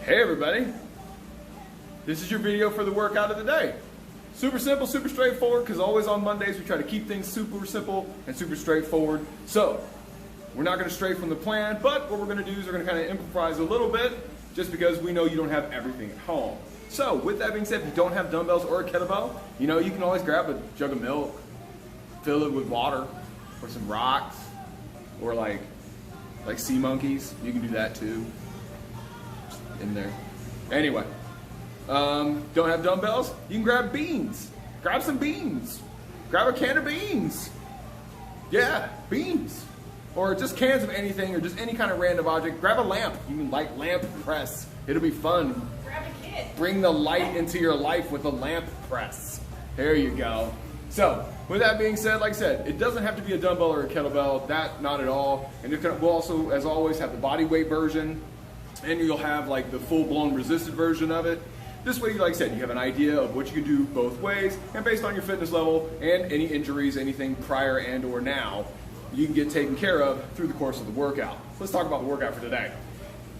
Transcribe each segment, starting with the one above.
Hey everybody, this is your video for the workout of the day. Super simple, super straightforward, because always on Mondays we try to keep things super simple and super straightforward. So, we're not going to stray from the plan, but what we're going to do is we're going to kind of improvise a little bit, just because we know you don't have everything at home. So, with that being said, if you don't have dumbbells or a kettlebell, you can always grab a jug of milk, fill it with water, or some rocks, or like sea monkeys. You can do that too. In there. Anyway, don't have dumbbells? You can grab beans. Grab some beans. Grab a can of beans. Yeah, beans. Or just cans of anything, or just any kind of random object. Grab a lamp. You can lamp press. It'll be fun. Grab a kid. Bring the light into your life with a lamp press. There you go. So, with that being said, like I said, it doesn't have to be a dumbbell or a kettlebell. That, not at all. And we'll also, as always, have the body weight version. And you'll have like the full-blown resisted version of it. This way, like I said, you have an idea of what you can do both ways, and based on your fitness level and any injuries, anything prior and or now, you can get taken care of through the course of the workout. Let's talk about the workout for today.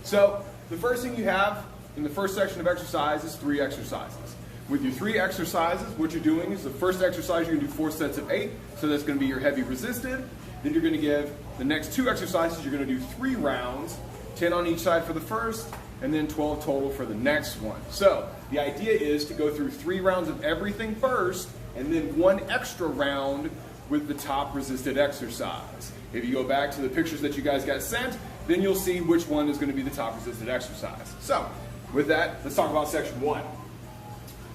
So, the first thing you have in the first section of exercise is 3 exercises. With your 3 exercises, what you're doing is the first exercise, you're going to do 4 sets of 8, so that's going to be your heavy resisted. Then you're going to give the next 2 exercises, you're going to do 3 rounds, 10 on each side for the first, and then 12 total for the next one. So, the idea is to go through 3 rounds of everything first, and then 1 extra round with the top resisted exercise. If you go back to the pictures that you guys got sent, then you'll see which one is going to be the top resisted exercise. So, with that, let's talk about section 1.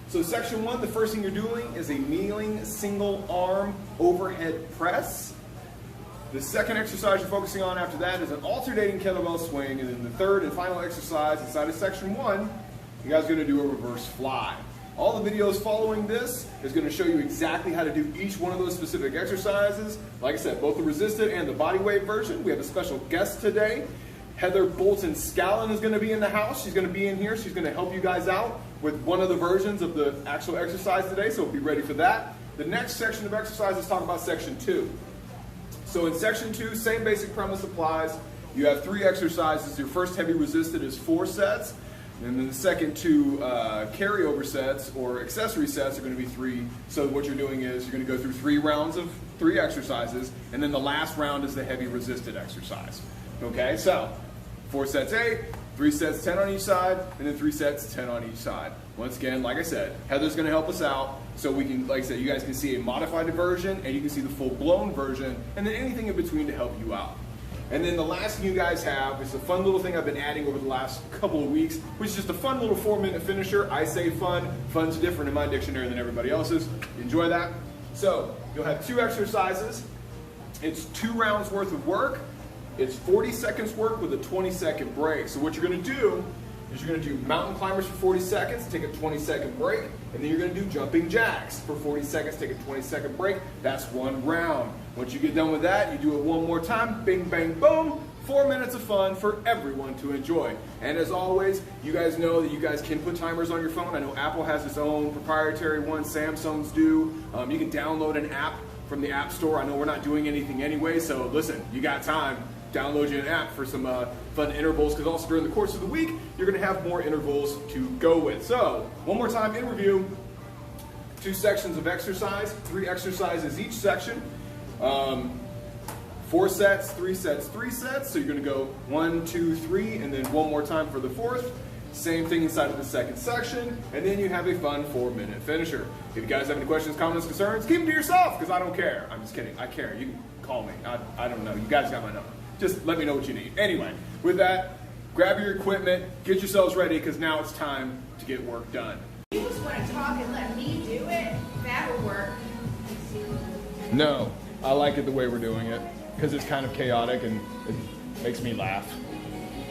So section 1, the first thing you're doing is a kneeling single arm overhead press. The second exercise you're focusing on after that is an alternating kettlebell swing, and then the third and final exercise inside of section 1, you guys are going to do a reverse fly. All the videos following this is going to show you exactly how to do each one of those specific exercises. Like I said, both the resisted and the body weight version. We have a special guest today. Heather Bolton-Scallon is going to be in the house. She's going to be in here. She's going to help you guys out with one of the versions of the actual exercise today, so be ready for that. The next section of exercise is talking about section 2. So in section 2, same basic premise applies. You have 3 exercises. Your first heavy resisted is 4 sets. And then the second 2 carryover sets or accessory sets are going to be 3. So what you're doing is you're going to go through 3 rounds of 3 exercises. And then the last round is the heavy resisted exercise. Okay, so 4 sets 8, 3 sets 10 on each side, and then 3 sets 10 on each side. Once again, like I said, Heather's going to help us out so we can, like I said, you guys can see a modified version and you can see the full-blown version and then anything in between to help you out. And then the last thing you guys have is a fun little thing I've been adding over the last couple of weeks, which is just a fun little 4-minute finisher. I say fun. Fun's different in my dictionary than everybody else's. Enjoy that. So you'll have 2 exercises. It's 2 rounds worth of work. It's 40 seconds work with a 20-second break. So what you're going to do is you're going to do mountain climbers for 40 seconds, take a 20-second break, and then you're going to do jumping jacks for 40 seconds, take a 20-second break. That's 1 round. Once you get done with that, you do it 1 more time, bing, bang, boom. 4 minutes of fun for everyone to enjoy. And as always, you guys know that you guys can put timers on your phone. I know Apple has its own proprietary one, Samsung's do. You can download an app from the App Store. I know we're not doing anything anyway, so listen, you got time. Download you an app for some fun intervals, because also during the course of the week, you're going to have more intervals to go with. So, one more time in review, 2 sections of exercise, 3 exercises each section, 4 sets, 3 sets, 3 sets. So you're going to go 1, 2, 3, and then 1 more time for the 4th. Same thing inside of the second section, and then you have a fun 4-minute finisher. If you guys have any questions, comments, concerns, keep them to yourself, because I don't care. I'm just kidding. I care. You can call me. I don't know. You guys got my number. Just let me know what you need. Anyway, with that, grab your equipment, get yourselves ready, because now it's time to get work done. You just want to talk and let me do it? That will work. No, I like it the way we're doing it, because it's kind of chaotic and it makes me laugh.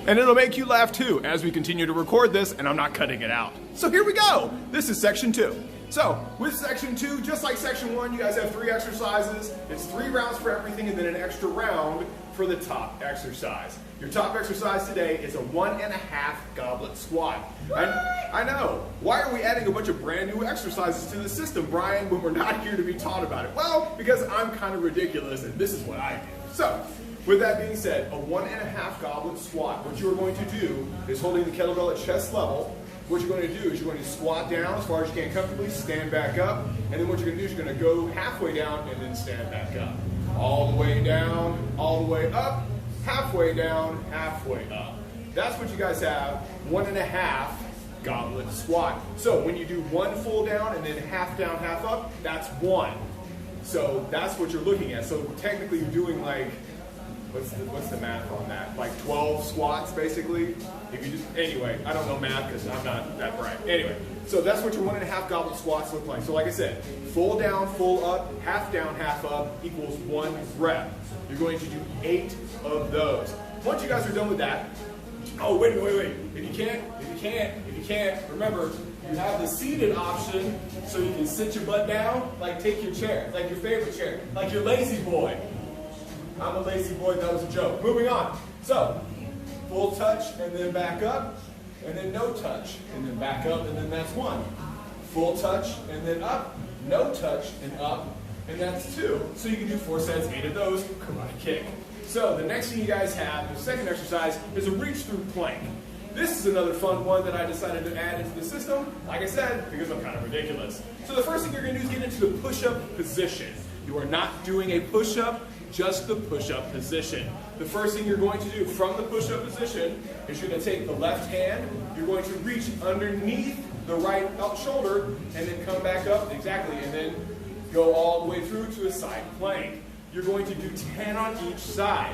And it'll make you laugh too as we continue to record this, and I'm not cutting it out. So here we go. This is section 2. So with section 2, just like section 1, you guys have 3 exercises. It's 3 rounds for everything and then an extra round for the top exercise. Your top exercise today is a 1.5 goblet squat. I know. Why are we adding a bunch of brand new exercises to the system, Brian, when we're not here to be taught about it? Well, because I'm kind of ridiculous and this is what I do. So with that being said, a 1.5 goblet squat, what you are going to do is holding the kettlebell at chest level. What you're going to do is you're going to squat down as far as you can comfortably, stand back up, and then what you're going to do is you're going to go halfway down and then stand back up. All the way down, all the way up, halfway down, halfway up. That's what you guys have, 1.5 goblet squat. So when you do one full down and then half down, half up, that's one. So that's what you're looking at. So technically you're doing like, what's the math on that? Like 12 squats basically? If you just, anyway, I don't know math because I'm not that bright. Anyway, so that's what your 1.5 goblet squats look like. So like I said, full down, full up, half down, half up equals 1 rep. You're going to do 8 of those. Once you guys are done with that, oh, wait. If you can't, remember, you have the seated option so you can sit your butt down, like take your chair, like your favorite chair, like your lazy boy. I'm a lazy boy, that was a joke. Moving on. So, full touch and then back up, and then no touch, and then back up, and then that's 1. Full touch and then up, no touch and up, and that's 2. So you can do 4 sets, 8 of those, karate kick. So the next thing you guys have, the second exercise, is a reach through plank. This is another fun one that I decided to add into the system, like I said, because I'm kind of ridiculous. So the first thing you're going to do is get into the push-up position. You are not doing a push-up, just the push-up position. The first thing you're going to do from the push-up position is you're going to take the left hand, you're going to reach underneath the right shoulder, and then come back up, exactly, and then go all the way through to a side plank. You're going to do 10 on each side.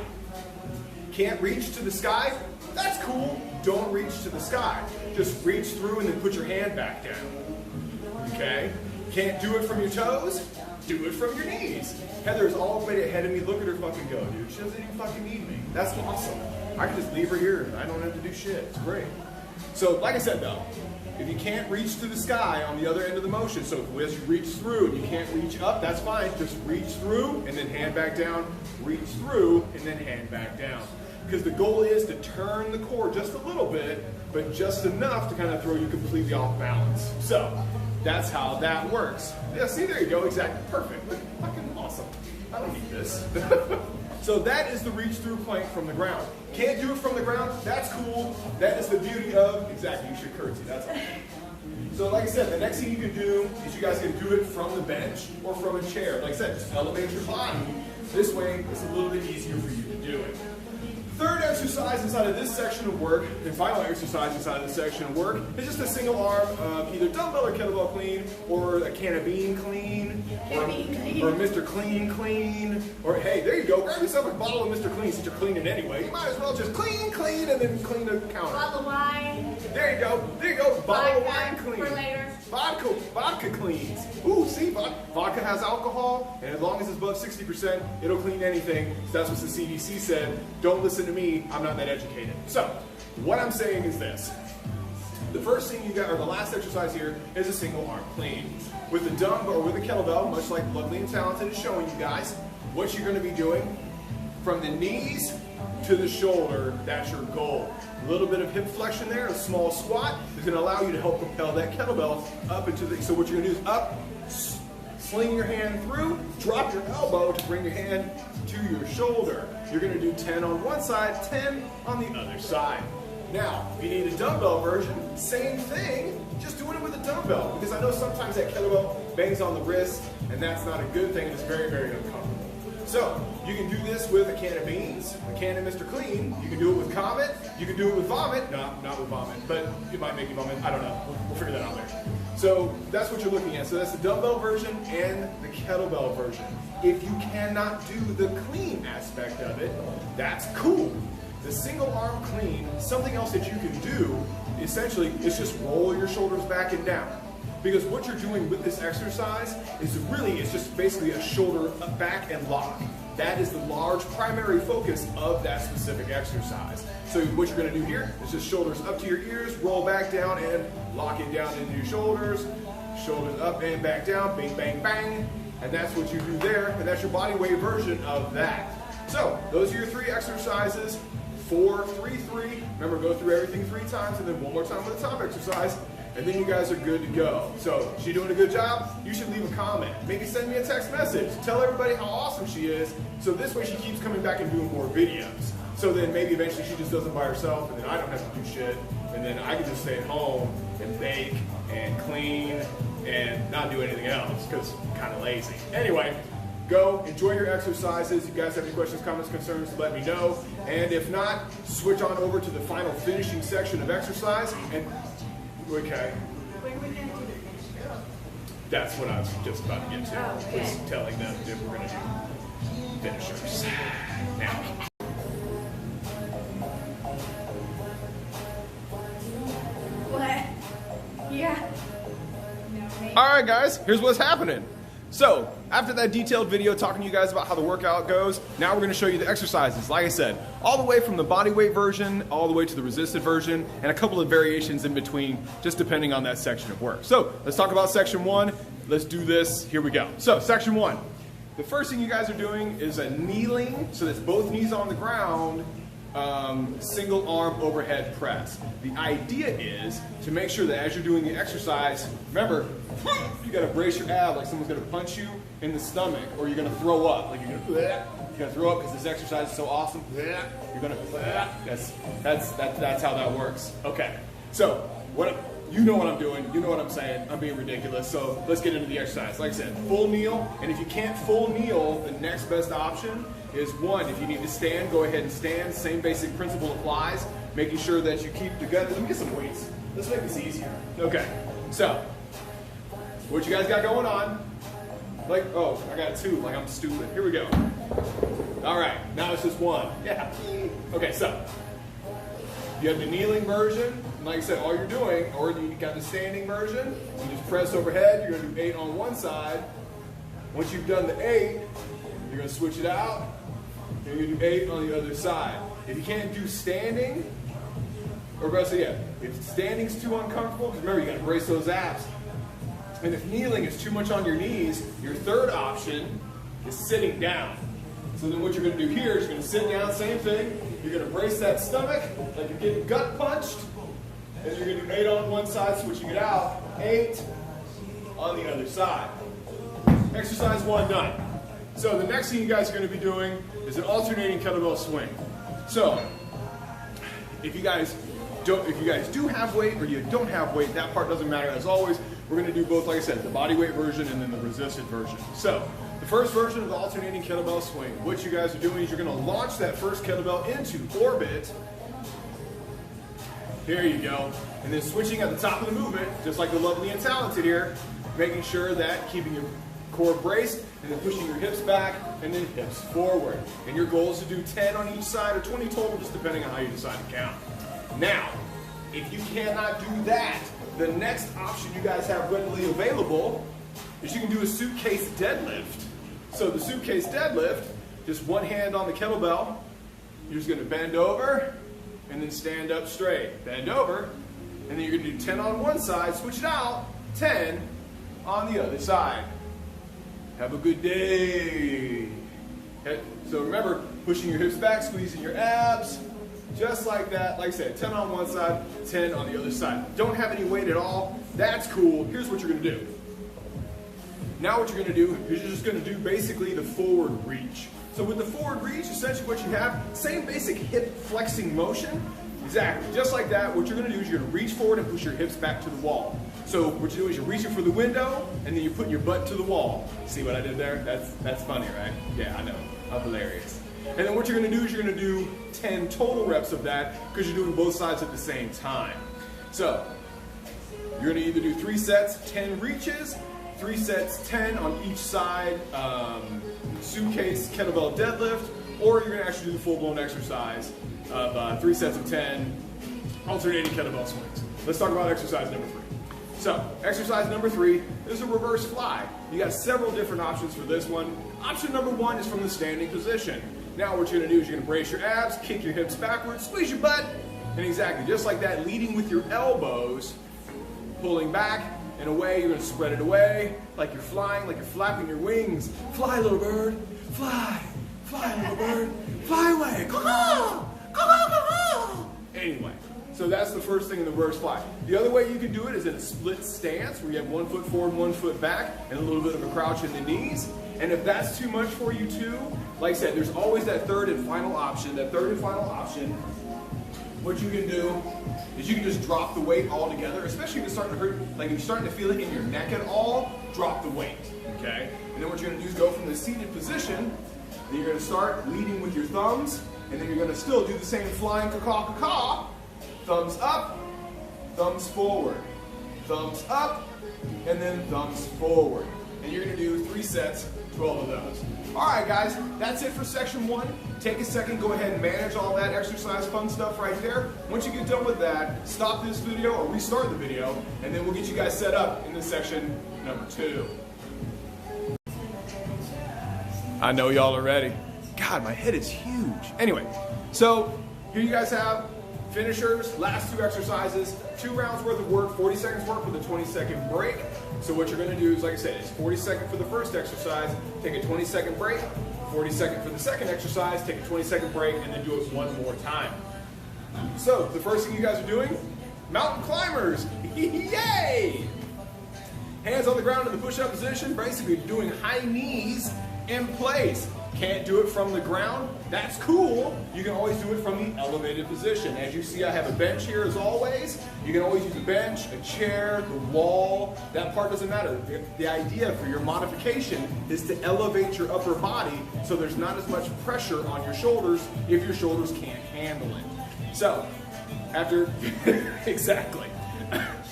Can't reach to the sky? That's cool. Don't reach to the sky. Just reach through and then put your hand back down. Okay? Can't do it from your toes? Do it from your knees. Heather's all the way ahead of me. Look at her fucking go, dude. She doesn't even fucking need me. That's awesome. I can just leave her here. I don't have to do shit. It's great. So, like I said though, if you can't reach to the sky on the other end of the motion, so as you reach through and you can't reach up, that's fine. Just reach through and then hand back down. Reach through and then hand back down. Because the goal is to turn the core just a little bit, but just enough to kind of throw you completely off balance. So, that's how that works. Yeah, see, there you go, exactly, perfect. Fucking awesome. I don't need this. So that is the reach through plank from the ground. Can't do it from the ground, that's cool. That is the beauty of, exactly, you should curtsy, that's all. So like I said, the next thing you can do is you guys can do it from the bench or from a chair. Like I said, just elevate your body. This way, it's a little bit easier for you to do it. Third exercise inside of this section of work, and final exercise inside of this section of work, is just a single arm of either dumbbell or kettlebell clean, or a can of bean clean, or Mr. Clean, or hey, there you go, grab yourself a bottle of Mr. Clean since you're cleaning anyway. You might as well just clean, and then clean the counter. Bottle of wine. There you go, bottle of wine clean. For later. Vodka cleans. Ooh, see, vodka has alcohol, and as long as it's above 60%, it'll clean anything. So that's what the CDC said. Don't listen to me, I'm not that educated. So, what I'm saying is this. The first thing you got, or the last exercise here, is a single arm clean. With the dumbbell or with the kettlebell, much like Lovely and Talented is showing you guys, what you're going to be doing from the knees to the shoulder, that's your goal. A little bit of hip flexion there, a small squat is going to allow you to help propel that kettlebell up into the, so what you're going to do is up, sling your hand through, drop your elbow to bring your hand to your shoulder. You're going to do 10 on one side, 10 on the other side. Now, if you need a dumbbell version, same thing, just doing it with a dumbbell. Because I know sometimes that kettlebell bangs on the wrist, and that's not a good thing, it's very, very uncomfortable. So, you can do this with a can of beans, a can of Mr. Clean, you can do it with Comet, you can do it with vomit, no, not with vomit, but it might make you vomit, I don't know, we'll figure that out later. So, that's what you're looking at. So that's the dumbbell version and the kettlebell version. If you cannot do the clean aspect of it, that's cool. The single arm clean, something else that you can do, essentially, is just roll your shoulders back and down. Because what you're doing with this exercise is really, it's just basically a shoulder back and lock. That is the large primary focus of that specific exercise. So what you're going to do here is just shoulders up to your ears, roll back down and lock it down into your shoulders. Shoulders up and back down, bang, bang, bang. And that's what you do there, and that's your body weight version of that. So those are your 3 exercises 4, 3, 3. Remember, go through everything 3 times and then one more time with the top exercise. And then you guys are good to go. So, is she doing a good job? You should leave a comment. Maybe send me a text message. Tell everybody how awesome she is. So this way she keeps coming back and doing more videos. So then maybe eventually she just does it by herself and then I don't have to do shit. And then I can just stay at home and bake and clean and not do anything else because I'm kind of lazy. Anyway, go enjoy your exercises. If you guys have any questions, comments, concerns, let me know. And if not, switch on over to the final finishing section of exercise. And okay. That's what I was just about to get to. Oh, okay. Was telling them that we're going to do finishers. Now. What? Yeah. No, All right, guys. Here's what's happening. So, after that detailed video talking to you guys about how the workout goes, now we're going to show you the exercises. Like I said, all the way from the body weight version, all the way to the resisted version, and a couple of variations in between, just depending on that section of work. So, let's talk about section 1. Let's do this. Here we go. So, section 1. The first thing you guys are doing is a kneeling, so that's both knees on the ground, single arm overhead press. The idea is to make sure that as you're doing the exercise, remember, you gotta brace your ab like someone's gonna punch you in the stomach, or you're gonna throw up. Like you're gonna throw up because this exercise is so awesome. You're gonna that's how that works. Okay, so you know what I'm doing, you know what I'm saying. I'm being ridiculous. So let's get into the exercise. Like I said, full kneel, and if you can't full kneel, the next best option is 1. If you need to stand, go ahead and stand. Same basic principle applies. Making sure that you keep together. Let me get some weights. Let's make this easier. Okay, so what you guys got going on? Like, oh, I got 2, like I'm stupid. Here we go. All right, now it's just 1. Yeah. Okay, so you have the kneeling version. And like I said, all you're doing, or you got the standing version, you just press overhead. You're going to do 8 on one side. Once you've done the 8, you're going to switch it out. And you're going to do 8 on the other side. If you can't do standing, or better say, yeah, if standing's too uncomfortable, because remember, you got to brace those abs. And if kneeling is too much on your knees, your third option is sitting down. So then what you're going to do here is you're going to sit down, same thing. You're going to brace that stomach like you're getting gut punched. And you're going to do 8 on one side, switching it out. 8 on the other side. Exercise 1 done. So the next thing you guys are going to be doing is an alternating kettlebell swing. So if you guys do have weight or you don't have weight, that part doesn't matter. As always, we're going to do both, like I said, the body weight version and then the resisted version. So the first version of the alternating kettlebell swing, what you guys are doing is you're going to launch that first kettlebell into orbit. Here you go. And then switching at the top of the movement, just like the lovely and talented here, making sure that keeping your core braced and then pushing your hips back and then hips forward. And your goal is to do 10 on each side or 20 total, just depending on how you decide to count. Now, if you cannot do that, the next option you guys have readily available is you can do a suitcase deadlift. So the suitcase deadlift, just one hand on the kettlebell, you're just going to bend over and then stand up straight. Bend over, and then you're going to do 10 on one side, switch it out, 10 on the other side. Have a good day. Okay. So remember, pushing your hips back, squeezing your abs, just like that. Like I said, 10 on one side, 10 on the other side. Don't have any weight at all. That's cool. Here's what you're going to do. Now what you're going to do is you're just going to do basically the forward reach. So with the forward reach, essentially what you have, same basic hip flexing motion. Exactly. Just like that, what you're going to do is you're going to reach forward and push your hips back to the wall. So what you do is you're reaching for the window, and then you're putting your butt to the wall. See what I did there? That's funny, right? Yeah, I know. I'm hilarious. And then what you're going to do is you're going to do 10 total reps of that because you're doing both sides at the same time. So you're going to either do 3 sets, 10 reaches, 3 sets, 10 on each side, suitcase kettlebell deadlift, or you're going to actually do the full-blown exercise of 3 sets of 10 alternating kettlebell swings. Let's talk about exercise number 3. So, exercise number 3 is a reverse fly. You got several different options for this one. Option number 1 is from the standing position. Now what you're going to do is you're going to brace your abs, kick your hips backwards, squeeze your butt, and exactly just like that, leading with your elbows, pulling back and away. You're going to spread it away like you're flying, like you're flapping your wings. Fly, little bird, fly, fly, little bird, fly away. Caw-caw, Anyway, so that's the first thing in the reverse fly. The other way you can do it is in a split stance where you have 1 foot forward, 1 foot back, and a little bit of a crouch in the knees. And if that's too much for you too, like I said, there's always that third and final option. What you can do is you can just drop the weight altogether, especially if it's starting to hurt, like if you're starting to feel it in your neck at all, drop the weight, okay? And then what you're gonna do is go from the seated position, then you're gonna start leading with your thumbs, and then you're gonna still do the same flying caw-caw-caw, thumbs up, thumbs forward, thumbs up, and then thumbs forward. And you're gonna do 3 sets, 12 of those. All right, guys, that's it for section 1. Take a second, go ahead and manage all that exercise fun stuff right there. Once you get done with that, stop this video or restart the video, and then we'll get you guys set up in this section number 2. I know y'all are ready. God, my head is huge. Anyway, so here you guys have finishers, last 2 exercises, 2 rounds worth of work, 40 seconds work with a 20-second break. So what you're gonna do is, like I said, it's 40 seconds for the first exercise, take a 20-second break, 40 seconds for the second exercise, take a 20-second break, and then do it 1 more time. So the first thing you guys are doing, mountain climbers, yay! Hands on the ground in the push-up position, basically doing high knees in place. Can't do it from the ground? That's cool. You can always do it from the elevated position. As you see, I have a bench here as always. You can always use a bench, a chair, the wall. That part doesn't matter. The idea for your modification is to elevate your upper body so there's not as much pressure on your shoulders if your shoulders can't handle it. So, exactly.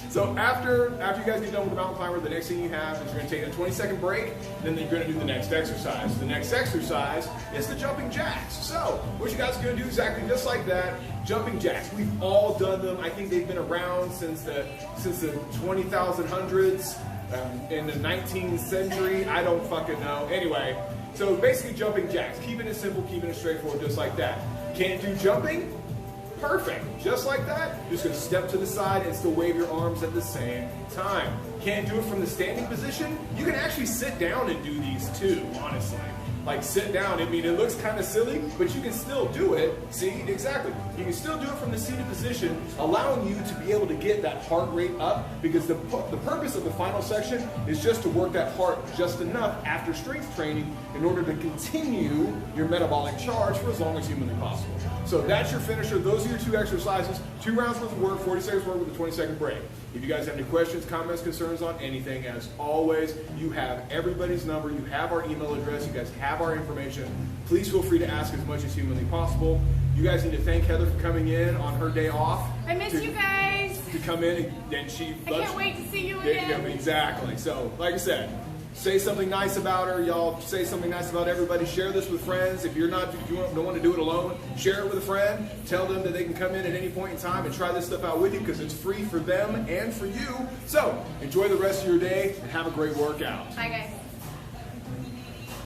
So after you guys get done with the mountain climber, the next thing you have is you're going to take a 20-second break, then you're going to do the next exercise. The next exercise is the jumping jacks. So what you guys are going to do exactly just like that, jumping jacks. We've all done them. I think they've been around since the 20,000s, in the 19th century. I don't fucking know. Anyway, so basically jumping jacks, keeping it simple, keeping it straightforward, just like that. Can't do jumping? Perfect. Just like that, you're just going to step to the side and still wave your arms at the same time. Can't do it from the standing position? You can actually sit down and do these too, honestly. Like sit down, I mean, it looks kind of silly, but you can still do it. See, exactly. You can still do it from the seated position, allowing you to be able to get that heart rate up, because the purpose of the final section is just to work that heart just enough after strength training in order to continue your metabolic charge for as long as humanly possible. So that's your finisher. Those are your 2 exercises, 2 rounds worth of work, 40 seconds work with a 20-second break. If you guys have any questions, comments, concerns on anything, as always, you have everybody's number, you have our email address, you guys have our information. Please feel free to ask as much as humanly possible. You guys need to thank Heather for coming in on her day off. I miss you guys. To come in and she I can't wait to see you again. Yeah, exactly. So, like I said, say something nice about her. Y'all say something nice about everybody. Share this with friends. If you don't want to do it alone, share it with a friend. Tell them that they can come in at any point in time and try this stuff out with you, because it's free for them and for you. So enjoy the rest of your day and have a great workout. Bye, guys.